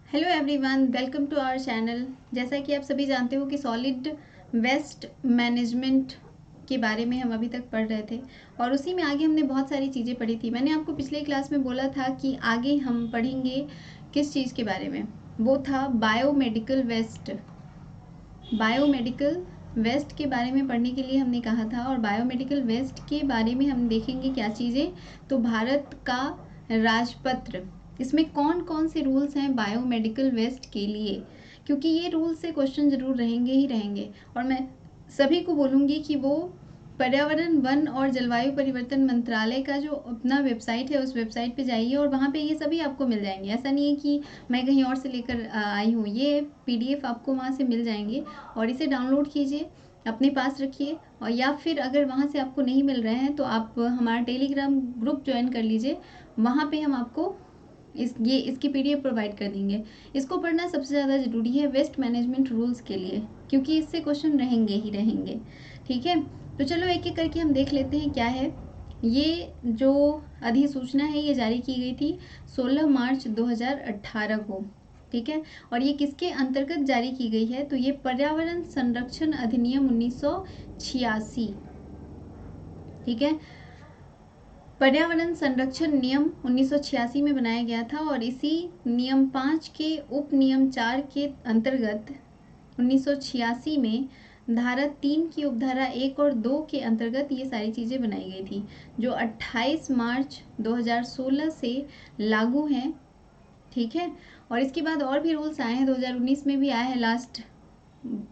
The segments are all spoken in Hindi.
Hello everyone, welcome to our channel. जैसा कि आप सभी जानते हो कि सॉलिड वेस्ट मैनेजमेंट के बारे में हम अभी तक पढ़ रहे थे और उसी में आगे हमने बहुत सारी चीज़ें पढ़ी थी। मैंने आपको पिछले क्लास में बोला था कि आगे हम पढ़ेंगे किस चीज़ के बारे में, वो था बायोमेडिकल वेस्ट। बायोमेडिकल वेस्ट के बारे में पढ़ने के लिए हमने कहा था और बायोमेडिकल वेस्ट के बारे में हम देखेंगे क्या चीज़ें। तो भारत का राजपत्र, इसमें कौन कौन से रूल्स हैं बायोमेडिकल वेस्ट के लिए, क्योंकि ये रूल्स से क्वेश्चन जरूर रहेंगे ही रहेंगे। और मैं सभी को बोलूँगी कि वो पर्यावरण, वन और जलवायु परिवर्तन मंत्रालय का जो अपना वेबसाइट है उस वेबसाइट पे जाइए और वहाँ पे ये सभी आपको मिल जाएंगे। ऐसा नहीं है कि मैं कहीं और से लेकर आई हूँ, ये PDF आपको वहाँ से मिल जाएंगे और इसे डाउनलोड कीजिए, अपने पास रखिए। और या फिर अगर वहाँ से आपको नहीं मिल रहे हैं तो आप हमारा टेलीग्राम ग्रुप ज्वाइन कर लीजिए, वहाँ पे हम आपको इसकी PDF प्रोवाइड कर देंगे। इसको पढ़ना सबसे ज़्यादा ज़रूरी है वेस्ट मैनेजमेंट रूल्स के लिए, क्योंकि इससे क्वेश्चन रहेंगे ही रहेंगे। ठीक है, तो चलो एक एक करके हम देख लेते हैं क्या है। ये जो अधिसूचना है ये जारी की गई थी 16 मार्च 2018 को। ठीक है, और ये किसके अंतर्गत जारी की गई है, तो ये पर्यावरण संरक्षण अधिनियम 1986। ठीक है, पर्यावरण संरक्षण नियम 1986 में बनाया गया था और इसी नियम 5 के उप नियम 4 के अंतर्गत 1986 में धारा 3 की उपधारा 1 और 2 के अंतर्गत ये सारी चीज़ें बनाई गई थी, जो 28 मार्च 2016 से लागू हैं। ठीक है, और इसके बाद और भी रूल्स आए हैं, 2019 में भी आया है लास्ट,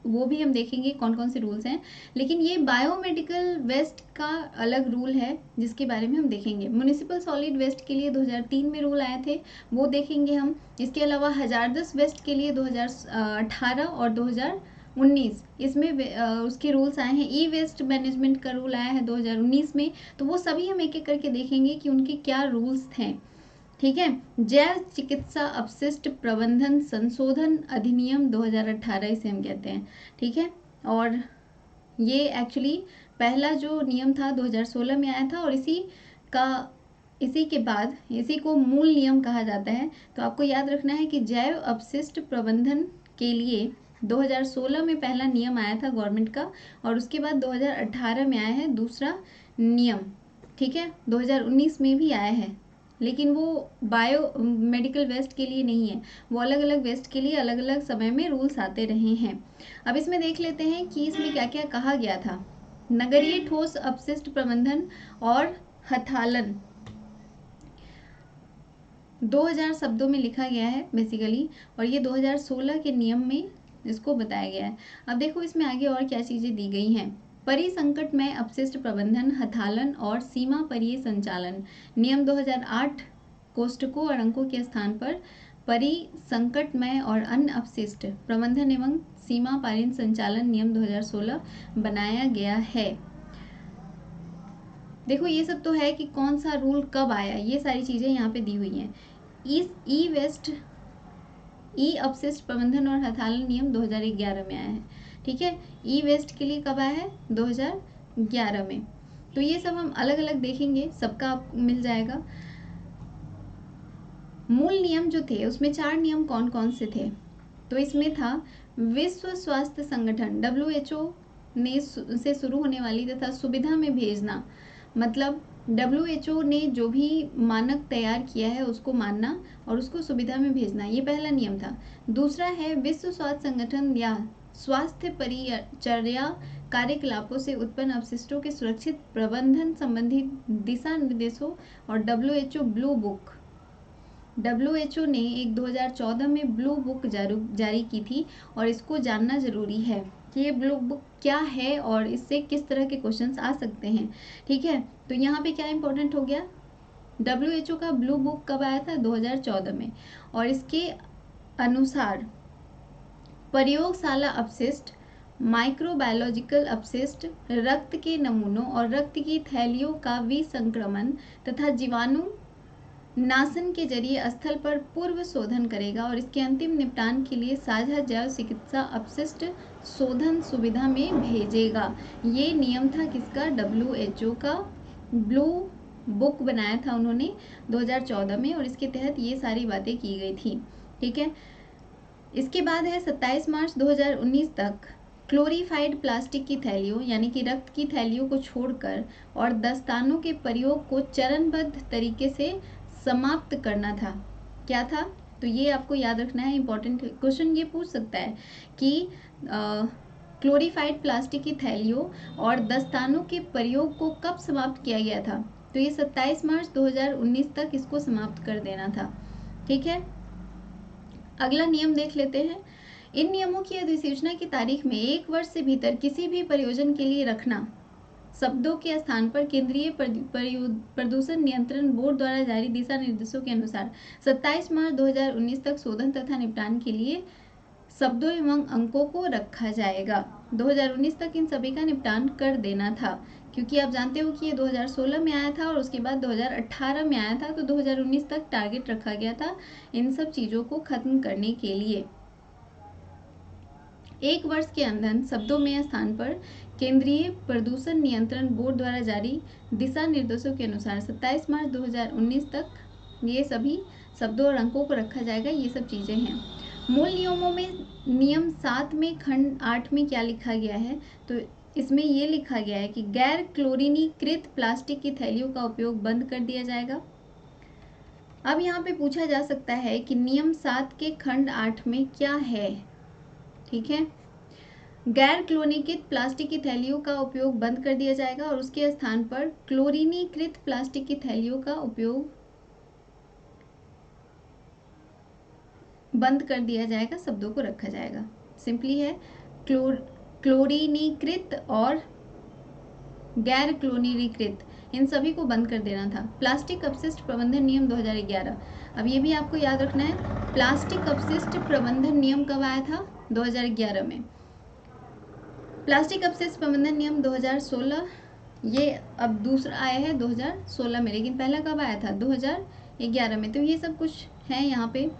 वो भी हम देखेंगे कौन कौन से रूल्स हैं। लेकिन ये बायोमेडिकल वेस्ट का अलग रूल है जिसके बारे में हम देखेंगे। म्युनिसिपल सॉलिड वेस्ट के लिए 2003 में रूल आए थे, वो देखेंगे हम। इसके अलावा हजारदस वेस्ट के लिए 2018 और 2019 इसमें उसके रूल्स आए हैं। ई वेस्ट मैनेजमेंट का रूल आया है 2019 में, तो वो सभी हम एक एक करके देखेंगे कि उनके क्या रूल्स थे। ठीक है, जैव चिकित्सा अपशिष्ट प्रबंधन संशोधन अधिनियम 2018 इसे हम कहते हैं। ठीक है, और ये एक्चुअली पहला जो नियम था 2016 में आया था और इसी के बाद इसी को मूल नियम कहा जाता है। तो आपको याद रखना है कि जैव अपशिष्ट प्रबंधन के लिए 2016 में पहला नियम आया था गवर्नमेंट का और उसके बाद 2018 में आया है दूसरा नियम। ठीक है, 2019 में भी आया है, लेकिन वो बायो मेडिकल वेस्ट के लिए नहीं है, वो अलग अलग वेस्ट के लिए अलग अलग समय में रूल्स आते रहे हैं। अब इसमें देख लेते हैं कि इसमें क्या क्या कहा गया था। नगरीय ठोस अपशिष्ट प्रबंधन और हथालन 2000 शब्दों में लिखा गया है बेसिकली, और ये 2016 के नियम में इसको बताया गया है। अब देखो इसमें आगे और क्या चीज़ें दी गई हैं। परिसंकट में अपशिष्ट प्रबंधन, हथालन और सीमा परिय संचालन नियम 2008 कोष्ठकों और अंकों के स्थान पर परिसंकटमय और अन्य अपशिष्ट प्रबंधन एवं सीमा परिय संचालन नियम 2016 बनाया गया है। देखो ये सब तो है कि कौन सा रूल कब आया, ये सारी चीज़ें यहाँ पे दी हुई हैं। ई अपशिष्ट प्रबंधन और हथालन नियम 2011 में आया है। ठीक है, ई वेस्ट के लिए कब आया है, 2011 में। तो ये सब हम अलग अलग देखेंगे, सबका आपको मिल जाएगा। मूल नियम जो थे उसमें 4 नियम कौन कौन से थे, तो इसमें था विश्व स्वास्थ्य संगठन WHO ने से शुरू होने वाली तथा सुविधा में भेजना, मतलब WHO ने जो भी मानक तैयार किया है उसको मानना और उसको सुविधा में भेजना, ये पहला नियम था। दूसरा है विश्व स्वास्थ्य संगठन या स्वास्थ्य परिचर्या कार्यकलापों से उत्पन्न अपशिष्टों के सुरक्षित प्रबंधन संबंधी दिशा निर्देशों और WHO ब्लू बुक। WHO ने एक 2014 में ब्लू बुक जारी की थी और इसको जानना जरूरी है कि ये ब्लू बुक क्या है और इससे किस तरह के क्वेश्चंस आ सकते हैं। ठीक है, तो यहाँ पे क्या इंपॉर्टेंट हो गया, WHO का ब्लू बुक कब आया था, 2014 में, और इसके अनुसार प्रयोगशाला अपशिष्ट, माइक्रोबायोलॉजिकल अपशिष्ट, रक्त के नमूनों और रक्त की थैलियों का विसंक्रमण तथा जीवाणु नाशन के जरिए स्थल पर पूर्व शोधन करेगा और इसके अंतिम निपटान के लिए साझा जैव चिकित्सा अपशिष्ट शोधन सुविधा में भेजेगा। ये नियम था किसका, WHO का। ब्लू बुक बनाया था उन्होंने 2014 में और इसके तहत ये सारी बातें की गई थी। ठीक है, इसके बाद है 27 मार्च 2019 तक क्लोरीफाइड प्लास्टिक की थैलियों यानी कि रक्त की थैलियों को छोड़कर और दस्तानों के प्रयोग को चरणबद्ध तरीके से समाप्त करना था। क्या था? तो ये आपको याद रखना है, इंपॉर्टेंट क्वेश्चन ये पूछ सकता है कि क्लोरीफाइड प्लास्टिक की थैलियों और दस्तानों के प्रयोग को कब समाप्त किया गया था? तो ये 27 मार्च 2019 तक इसको समाप्त कर देना था। ठीक है, अगला नियम देख लेते हैं। इन नियमों की अधिसूचना की तारीख में 1 वर्ष से भीतर किसी भी प्रयोजन के लिए रखना शब्दों के स्थान पर केंद्रीय प्रदूषण नियंत्रण बोर्ड द्वारा जारी दिशा निर्देशों के अनुसार 27 मार्च 2019 तक शोधन तथा निपटान के लिए शब्दों एवं अंकों को रखा जाएगा। 2019 तक इन सभी का निपटान कर देना था, क्योंकि आप जानते हो कि ये 2016 में आया था और उसके बाद 2018 में आया था, तो 2019 तक टारगेट रखा गया था इन सब चीज़ों को खत्म करने के लिए। 1 वर्ष के अंदर शब्दों में स्थान पर केंद्रीय प्रदूषण नियंत्रण बोर्ड द्वारा जारी दिशा निर्देशों के अनुसार 27 मार्च 2019 तक ये सभी शब्दों और अंकों को रखा जाएगा। ये सब चीज़ें हैं। मूल नियमों में नियम 7 में खंड 8 में क्या लिखा गया है? तो इसमें ये लिखा गया है कि गैर क्लोरीनीकृत प्लास्टिक की थैलियों का उपयोग बंद कर दिया जाएगा। अब यहाँ पे पूछा जा सकता है कि नियम 7 के खंड 8 में क्या है? ठीक है, गैर क्लोरीनीकृत प्लास्टिक की थैलियों का उपयोग बंद कर दिया जाएगा और उसके स्थान पर क्लोरीनीकृत प्लास्टिक की थैलियों का उपयोग बंद कर दिया जाएगा, शब्दों को रखा जाएगा। सिंपली है, क्लोरीनीकृत और गैर क्लोरीनीकृत इन सभी को बंद कर देना था। प्लास्टिक अपशिष्ट प्रबंधन नियम 2011, अब ये भी आपको याद रखना है। प्लास्टिक अपशिष्ट प्रबंधन नियम कब आया था? 2011 में। प्लास्टिक अपशिष्ट प्रबंधन नियम 2016, ये अब दूसरा आया है 2016 में, लेकिन पहला कब आया था? 2011 में। तो ये सब कुछ है यहाँ पे।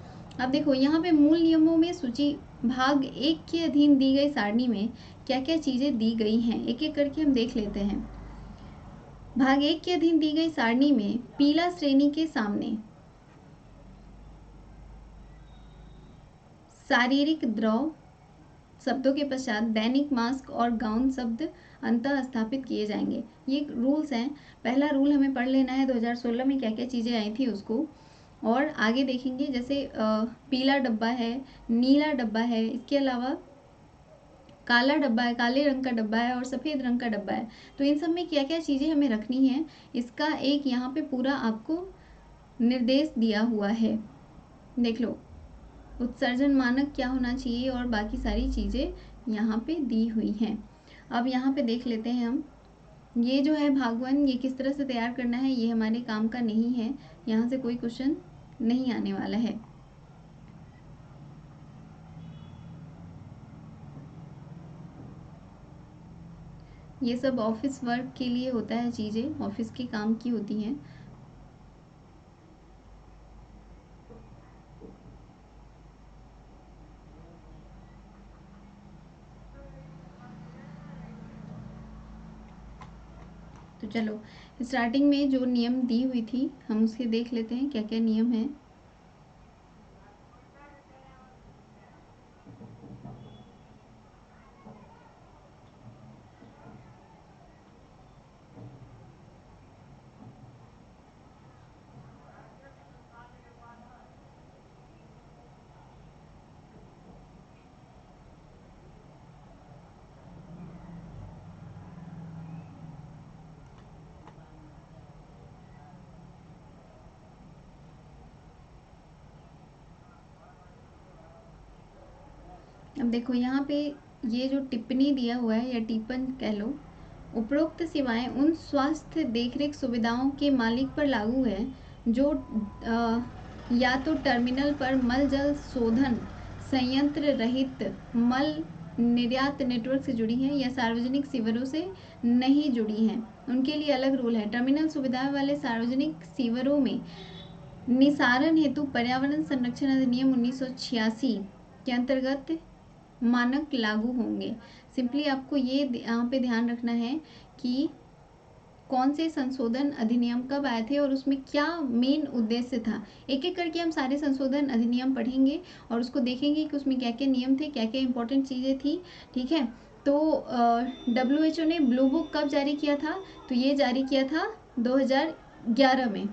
अब देखो यहाँ पे मूल नियमों में सूची भाग 1 के अधीन दी गई सारणी में क्या क्या चीज़ें दी गई हैं, एक एक करके हम देख लेते हैं। भाग 1 के अधीन दी गई सारणी में पीला श्रेणी के सामने शारीरिक द्रव शब्दों के पश्चात दैनिक मास्क और गाउन शब्द अंतः स्थापित किए जाएंगे। ये रूल्स हैं। पहला रूल हमें पढ़ लेना है 2016 में क्या क्या चीज़ें आई थी उसको, और आगे देखेंगे। जैसे पीला डब्बा है, नीला डब्बा है, इसके अलावा काला डब्बा है, काले रंग का डब्बा है और सफ़ेद रंग का डब्बा है। तो इन सब में क्या क्या चीज़ें हमें रखनी है, इसका एक यहाँ पे पूरा आपको निर्देश दिया हुआ है। देख लो, उत्सर्जन मानक क्या होना चाहिए और बाकी सारी चीज़ें यहाँ पे दी हुई हैं। अब यहाँ पे देख लेते हैं हम, ये जो है भाग 1, ये किस तरह से तैयार करना है, ये हमारे काम का नहीं है, यहाँ से कोई क्वेश्चन नहीं आने वाला है। ये सब ऑफिस वर्क के लिए होता है, चीज़ें ऑफिस के काम की होती हैं। तो चलो स्टार्टिंग में जो नियम दी हुई थी हम उसके देख लेते हैं क्या क्या नियम है। अब देखो यहाँ पे ये जो टिप्पणी दिया हुआ है या टिप्पण कह लो, उपरोक्त सेवाएं उन स्वास्थ्य देखरेख सुविधाओं के मालिक पर लागू है जो या तो टर्मिनल पर मल जल शोधन संयंत्र रहित मल निर्यात नेटवर्क से जुड़ी हैं या सार्वजनिक सीवरों से नहीं जुड़ी हैं, उनके लिए अलग रूल है। टर्मिनल सुविधाएं वाले सार्वजनिक सीवरों में निसारण हेतु पर्यावरण संरक्षण अधिनियम 1986 के अंतर्गत मानक लागू होंगे। सिंपली आपको ये यहाँ पे ध्यान रखना है कि कौन से संशोधन अधिनियम कब आए थे और उसमें क्या मेन उद्देश्य था। एक एक करके हम सारे संशोधन अधिनियम पढ़ेंगे और उसको देखेंगे कि उसमें क्या क्या नियम थे, क्या क्या इंपॉर्टेंट चीज़ें थी। ठीक है, तो WHO ने ब्लू बुक कब जारी किया था, तो ये जारी किया था 2011 में।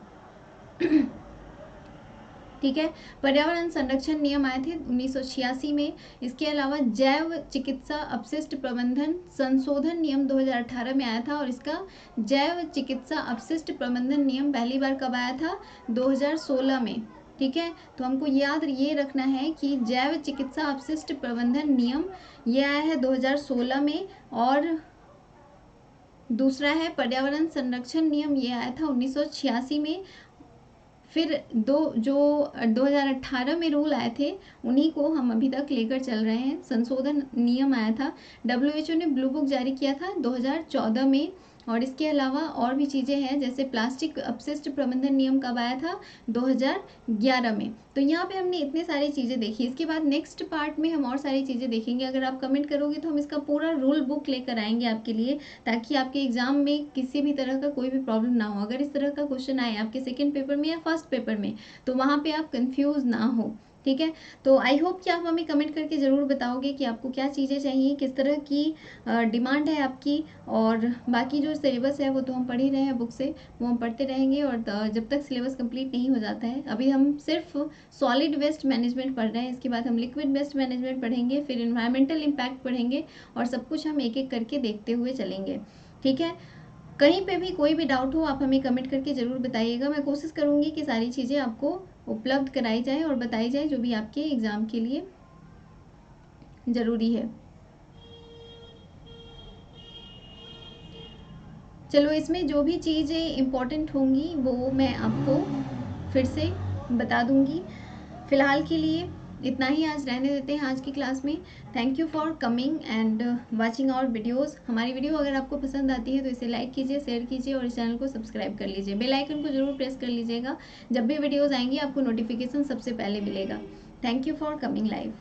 ठीक है, पर्यावरण संरक्षण नियम आए थे 1986 में। इसके अलावा जैव चिकित्सा अपशिष्ट प्रबंधन संशोधन नियम 2018 में आया था और इसका जैव चिकित्सा अपशिष्ट प्रबंधन नियम पहली बार कब आया था, 2016 में। ठीक है, तो हमको याद ये रखना है कि जैव चिकित्सा अपशिष्ट प्रबंधन नियम ये आया है 2016 में, और दूसरा है पर्यावरण संरक्षण नियम ये आया था 1986 में। फिर जो 2018 में रूल आए थे उन्हीं को हम अभी तक लेकर चल रहे हैं। संशोधन नियम आया था, WHO ने ब्लू बुक जारी किया था 2014 में, और इसके अलावा और भी चीज़ें हैं जैसे प्लास्टिक अपशिष्ट प्रबंधन नियम कब आया था, 2011 में। तो यहाँ पे हमने इतने सारी चीज़ें देखी। इसके बाद नेक्स्ट पार्ट में हम और सारी चीज़ें देखेंगे। अगर आप कमेंट करोगे तो हम इसका पूरा रूल बुक लेकर आएंगे आपके लिए, ताकि आपके एग्जाम में किसी भी तरह का कोई भी प्रॉब्लम ना हो। अगर इस तरह का क्वेश्चन आए आपके सेकेंड पेपर में या फर्स्ट पेपर में, तो वहाँ पे आप कंफ्यूज ना हो। ठीक है, तो आई होप कि आप हमें कमेंट करके ज़रूर बताओगे कि आपको क्या चीज़ें चाहिए, किस तरह की डिमांड है आपकी। और बाकी जो सिलेबस है वो तो हम पढ़ ही रहे हैं बुक से, वो हम पढ़ते रहेंगे। और जब तक सिलेबस कंप्लीट नहीं हो जाता है, अभी हम सिर्फ सॉलिड वेस्ट मैनेजमेंट पढ़ रहे हैं, इसके बाद हम लिक्विड वेस्ट मैनेजमेंट पढ़ेंगे, फिर इन्वायरमेंटल इम्पैक्ट पढ़ेंगे, और सब कुछ हम एक एक करके देखते हुए चलेंगे। ठीक है, कहीं पे भी कोई भी डाउट हो आप हमें कमेंट करके ज़रूर बताइएगा। मैं कोशिश करूँगी कि सारी चीज़ें आपको उपलब्ध कराई जाए और बताई जाए जो भी आपके एग्ज़ाम के लिए ज़रूरी है। चलो, इसमें जो भी चीज़ें इम्पोर्टेंट होंगी वो मैं आपको फिर से बता दूँगी। फ़िलहाल के लिए इतना ही आज रहने देते हैं आज की क्लास में। Thank you for coming and watching our videos. हमारी वीडियो अगर आपको पसंद आती है तो इसे लाइक कीजिए, शेयर कीजिए और इस चैनल को सब्सक्राइब कर लीजिए। बेल आइकन को जरूर प्रेस कर लीजिएगा, जब भी वीडियोस आएंगी आपको नोटिफिकेशन सबसे पहले मिलेगा। Thank you for coming live.